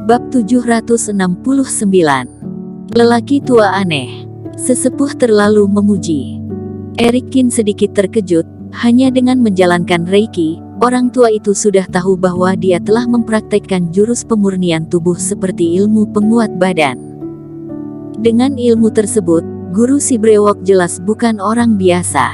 Bab 769. Lelaki tua aneh. Sesepuh terlalu memuji. Erikin sedikit terkejut. Hanya dengan menjalankan Reiki, orang tua itu sudah tahu bahwa dia telah mempraktekkan jurus pemurnian tubuh seperti ilmu penguat badan. Dengan ilmu tersebut, Guru si brewok jelas bukan orang biasa.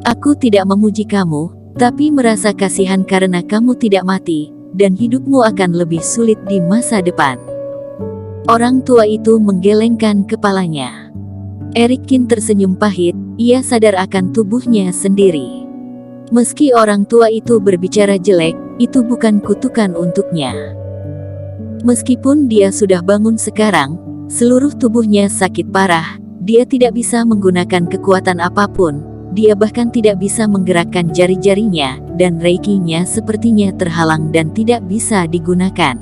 Aku tidak memuji kamu, tapi merasa kasihan karena kamu tidak mati, dan hidupmu akan lebih sulit di masa depan. Orang tua itu menggelengkan kepalanya. Erikin tersenyum pahit, ia sadar akan tubuhnya sendiri. Meski orang tua itu berbicara jelek, itu bukan kutukan untuknya. Meskipun dia sudah bangun sekarang, seluruh tubuhnya sakit parah, dia tidak bisa menggunakan kekuatan apapun. Dia bahkan tidak bisa menggerakkan jari-jarinya, dan Reiki-nya sepertinya terhalang dan tidak bisa digunakan.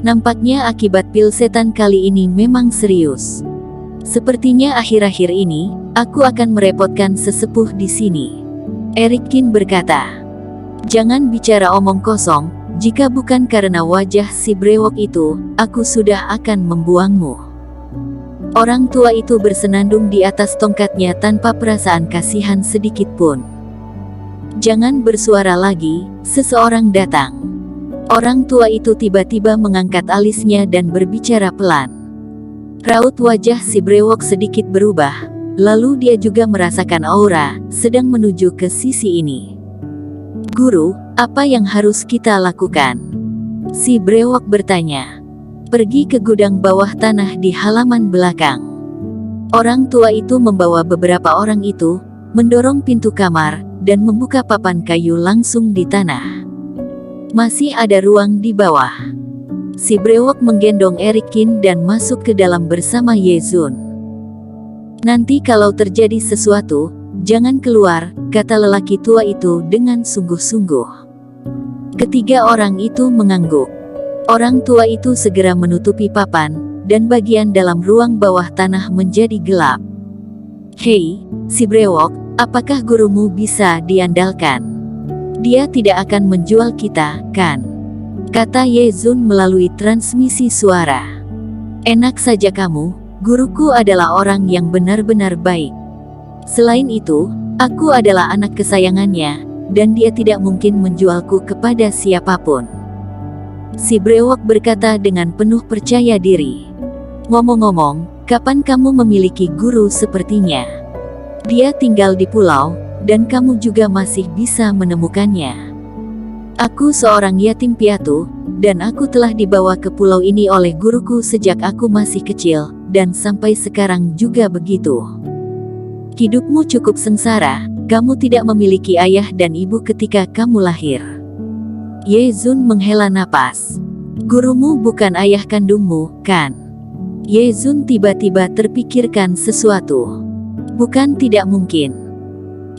Nampaknya akibat pil setan kali ini memang serius. Sepertinya akhir-akhir ini, aku akan merepotkan sesepuh di sini. Erikin berkata. Jangan bicara omong kosong, jika bukan karena wajah si brewok itu, aku sudah akan membuangmu. Orang tua itu bersenandung di atas tongkatnya tanpa perasaan kasihan sedikit pun. Jangan bersuara lagi, seseorang datang. Orang tua itu tiba-tiba mengangkat alisnya dan berbicara pelan. Raut wajah si brewok sedikit berubah, lalu dia juga merasakan aura, sedang menuju ke sisi ini. Guru, apa yang harus kita lakukan? Si brewok bertanya. Pergi ke gudang bawah tanah di halaman belakang. Orang tua itu membawa beberapa orang itu, mendorong pintu kamar, dan membuka papan kayu langsung di tanah. Masih ada ruang di bawah. Si brewok menggendong Erikin dan masuk ke dalam bersama Yezun. Nanti kalau terjadi sesuatu, jangan keluar, kata lelaki tua itu dengan sungguh-sungguh. Ketiga orang itu mengangguk. Orang tua itu segera menutupi papan, dan bagian dalam ruang bawah tanah menjadi gelap. Hei, si brewok, apakah gurumu bisa diandalkan? Dia tidak akan menjual kita, kan? Kata Yezun melalui transmisi suara. Enak saja kamu, guruku adalah orang yang benar-benar baik. Selain itu, aku adalah anak kesayangannya, dan dia tidak mungkin menjualku kepada siapapun. Si brewok berkata dengan penuh percaya diri. Ngomong-ngomong, kapan kamu memiliki guru sepertinya? Dia tinggal di pulau, dan kamu juga masih bisa menemukannya. Aku seorang yatim piatu, dan aku telah dibawa ke pulau ini oleh guruku sejak aku masih kecil, dan sampai sekarang juga begitu. Hidupmu cukup sengsara, kamu tidak memiliki ayah dan ibu ketika kamu lahir. Yezun menghela napas. Gurumu bukan ayah kandungmu, kan? Yezun tiba-tiba terpikirkan sesuatu. Bukan tidak mungkin.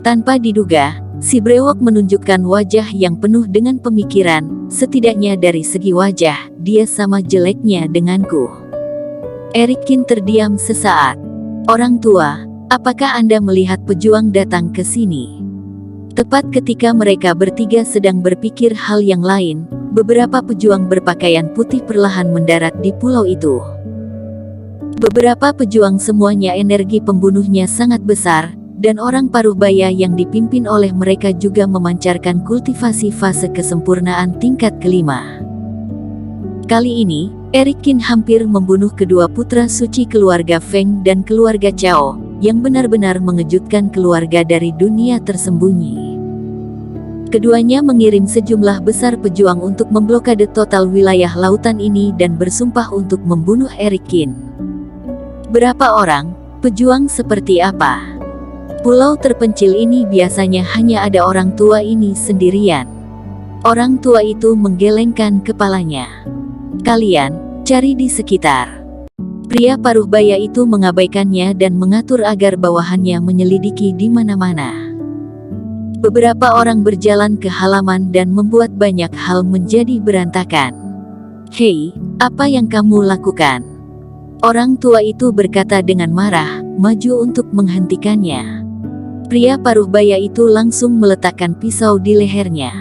Tanpa diduga, si brewok menunjukkan wajah yang penuh dengan pemikiran, setidaknya dari segi wajah, dia sama jeleknya denganku. Erikin terdiam sesaat. Orang tua, apakah Anda melihat pejuang datang ke sini? Tepat ketika mereka bertiga sedang berpikir hal yang lain, beberapa pejuang berpakaian putih perlahan mendarat di pulau itu. Beberapa pejuang semuanya energi pembunuhnya sangat besar, dan orang paruh baya yang dipimpin oleh mereka juga memancarkan kultivasi fase kesempurnaan tingkat kelima. Kali ini, Erikin hampir membunuh kedua putra suci keluarga Feng dan keluarga Chao, yang benar-benar mengejutkan keluarga dari dunia tersembunyi. Keduanya mengirim sejumlah besar pejuang untuk memblokade total wilayah lautan ini dan bersumpah untuk membunuh Erikin. Berapa orang? Pejuang seperti apa? Pulau terpencil ini biasanya hanya ada orang tua ini sendirian. Orang tua itu menggelengkan kepalanya. Kalian, cari di sekitar. Pria paruh baya itu mengabaikannya dan mengatur agar bawahannya menyelidiki di mana-mana. Beberapa orang berjalan ke halaman dan membuat banyak hal menjadi berantakan. Hei, apa yang kamu lakukan? Orang tua itu berkata dengan marah, maju untuk menghentikannya. Pria paruh baya itu langsung meletakkan pisau di lehernya.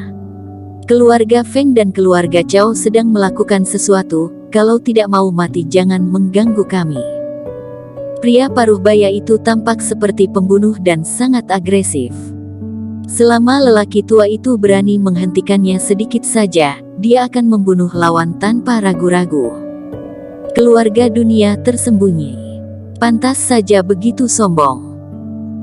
Keluarga Feng dan keluarga Cao sedang melakukan sesuatu, kalau tidak mau mati jangan mengganggu kami. Pria paruh baya itu tampak seperti pembunuh dan sangat agresif. Selama lelaki tua itu berani menghentikannya sedikit saja, dia akan membunuh lawan tanpa ragu-ragu. Keluarga dunia tersembunyi. Pantas saja begitu sombong.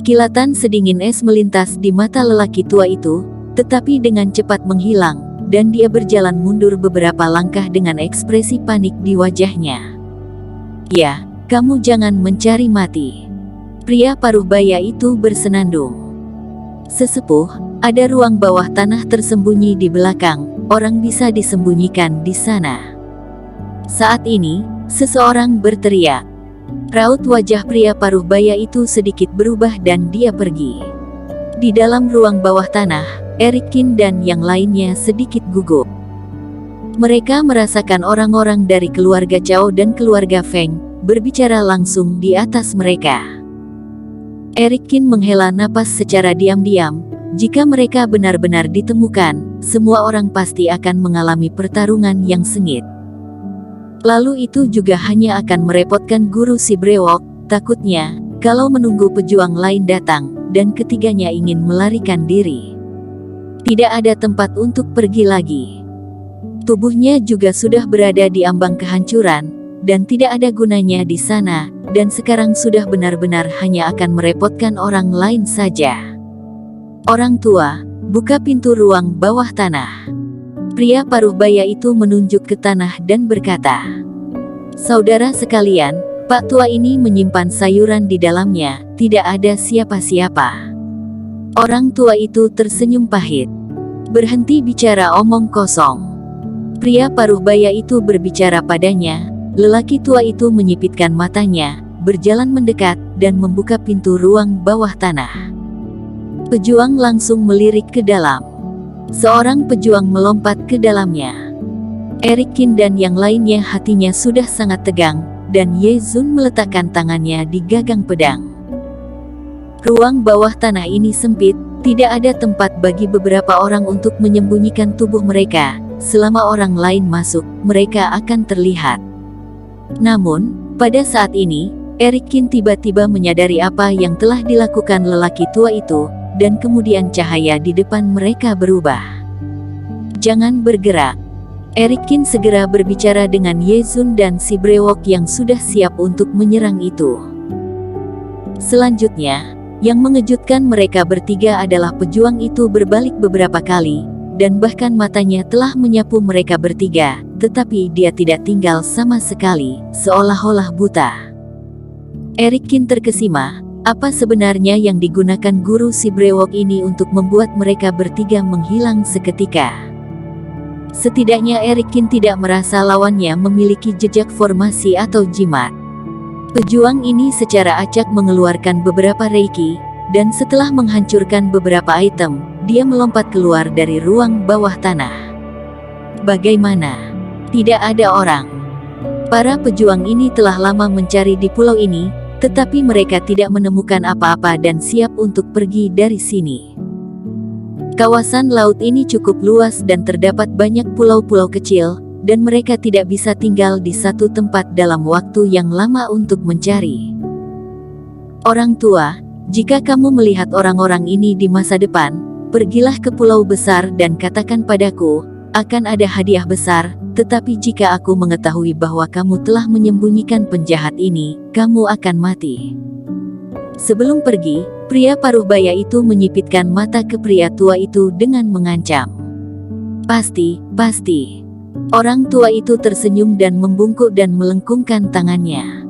Kilatan sedingin es melintas di mata lelaki tua itu, tetapi dengan cepat menghilang, dan dia berjalan mundur beberapa langkah dengan ekspresi panik di wajahnya. Ya, kamu jangan mencari mati. Pria paruh baya itu bersenandung. Sesepuh, ada ruang bawah tanah tersembunyi di belakang, orang bisa disembunyikan di sana. Saat ini, seseorang berteriak. Raut wajah pria paruh baya itu sedikit berubah dan dia pergi. Di dalam ruang bawah tanah, Eric Qin dan yang lainnya sedikit gugup. Mereka merasakan orang-orang dari keluarga Cao dan keluarga Feng berbicara langsung di atas mereka. Eric Qin menghela napas secara diam-diam. Jika mereka benar-benar ditemukan, semua orang pasti akan mengalami pertarungan yang sengit. Lalu itu juga hanya akan merepotkan guru si brewok. Takutnya, kalau menunggu pejuang lain datang, dan ketiganya ingin melarikan diri. Tidak ada tempat untuk pergi lagi. Tubuhnya juga sudah berada di ambang kehancuran, dan tidak ada gunanya di sana, dan sekarang sudah benar-benar hanya akan merepotkan orang lain saja. Orang tua, buka pintu ruang bawah tanah. Pria paruh baya itu menunjuk ke tanah dan berkata, "Saudara sekalian, Pak tua ini menyimpan sayuran di dalamnya, tidak ada siapa-siapa." Orang tua itu tersenyum pahit. "Berhenti bicara omong kosong." Pria paruh baya itu berbicara padanya. Lelaki tua itu menyipitkan matanya, berjalan mendekat, dan membuka pintu ruang bawah tanah. Pejuang langsung melirik ke dalam. Seorang pejuang melompat ke dalamnya. Eric Qin dan yang lainnya hatinya sudah sangat tegang, dan Ye Zun meletakkan tangannya di gagang pedang. Ruang bawah tanah ini sempit, tidak ada tempat bagi beberapa orang untuk menyembunyikan tubuh mereka. Selama orang lain masuk, mereka akan terlihat. Namun, pada saat ini, Eric Qin tiba-tiba menyadari apa yang telah dilakukan lelaki tua itu, dan kemudian cahaya di depan mereka berubah. "Jangan bergerak." Eric Qin segera berbicara dengan Ye Zun dan si brewok yang sudah siap untuk menyerang itu. Selanjutnya, yang mengejutkan mereka bertiga adalah pejuang itu berbalik beberapa kali, dan bahkan matanya telah menyapu mereka bertiga, tetapi dia tidak tinggal sama sekali, seolah-olah buta. Eric Qin terkesima, apa sebenarnya yang digunakan guru si brewok ini untuk membuat mereka bertiga menghilang seketika? Setidaknya Eric Qin tidak merasa lawannya memiliki jejak formasi atau jimat. Pejuang ini secara acak mengeluarkan beberapa reiki, dan setelah menghancurkan beberapa item, dia melompat keluar dari ruang bawah tanah. Bagaimana? Tidak ada orang. Para pejuang ini telah lama mencari di pulau ini, tetapi mereka tidak menemukan apa-apa dan siap untuk pergi dari sini. Kawasan laut ini cukup luas dan terdapat banyak pulau-pulau kecil, dan mereka tidak bisa tinggal di satu tempat dalam waktu yang lama untuk mencari. Orang tua, jika kamu melihat orang-orang ini di masa depan, pergilah ke pulau besar dan katakan padaku, akan ada hadiah besar, tetapi jika aku mengetahui bahwa kamu telah menyembunyikan penjahat ini, kamu akan mati. Sebelum pergi, pria paruh baya itu menyipitkan mata ke pria tua itu dengan mengancam. Pasti. Orang tua itu tersenyum dan membungkuk dan melengkungkan tangannya.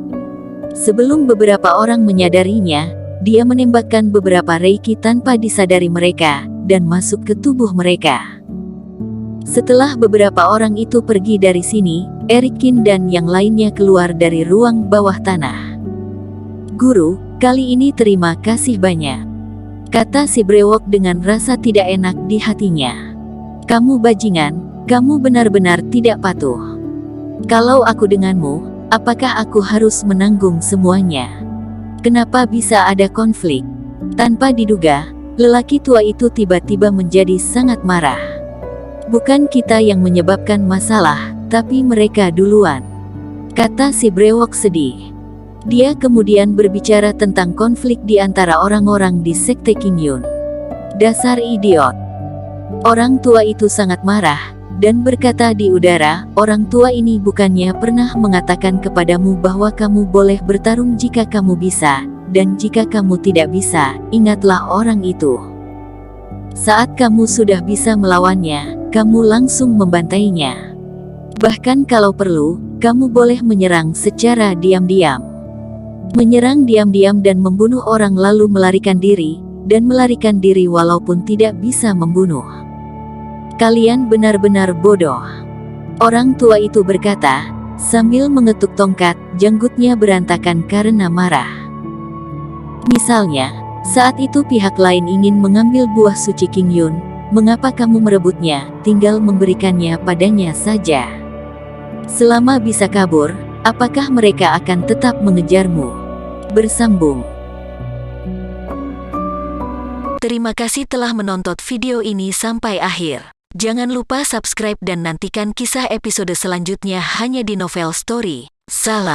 Sebelum beberapa orang menyadarinya, dia menembakkan beberapa reiki tanpa disadari mereka, dan masuk ke tubuh mereka. Setelah beberapa orang itu pergi dari sini, Eric Qin dan yang lainnya keluar dari ruang bawah tanah. "Guru, kali ini terima kasih banyak," kata si brewok dengan rasa tidak enak di hatinya. "Kamu bajingan, kamu benar-benar tidak patuh. Kalau aku denganmu, apakah aku harus menanggung semuanya? Kenapa bisa ada konflik?" Tanpa diduga, lelaki tua itu tiba-tiba menjadi sangat marah. Bukan kita yang menyebabkan masalah, tapi mereka duluan, kata si brewok sedih. Dia kemudian berbicara tentang konflik di antara orang-orang di sekte Qingyun. Dasar idiot. Orang tua itu sangat marah dan berkata di udara, orang tua ini bukannya pernah mengatakan kepadamu bahwa kamu boleh bertarung jika kamu bisa, dan jika kamu tidak bisa, ingatlah orang itu. Saat kamu sudah bisa melawannya, kamu langsung membantainya. Bahkan kalau perlu, kamu boleh menyerang secara diam-diam. Menyerang diam-diam dan membunuh orang lalu melarikan diri, dan melarikan diri walaupun tidak bisa membunuh. Kalian benar-benar bodoh. Orang tua itu berkata, sambil mengetuk tongkat, janggutnya berantakan karena marah. Misalnya, saat itu pihak lain ingin mengambil buah suci Qingyun, mengapa kamu merebutnya, tinggal memberikannya padanya saja. Selama bisa kabur, apakah mereka akan tetap mengejarmu? Bersambung. Terima kasih telah menonton video ini sampai akhir. Jangan lupa subscribe dan nantikan kisah episode selanjutnya hanya di Novel Story. Salam.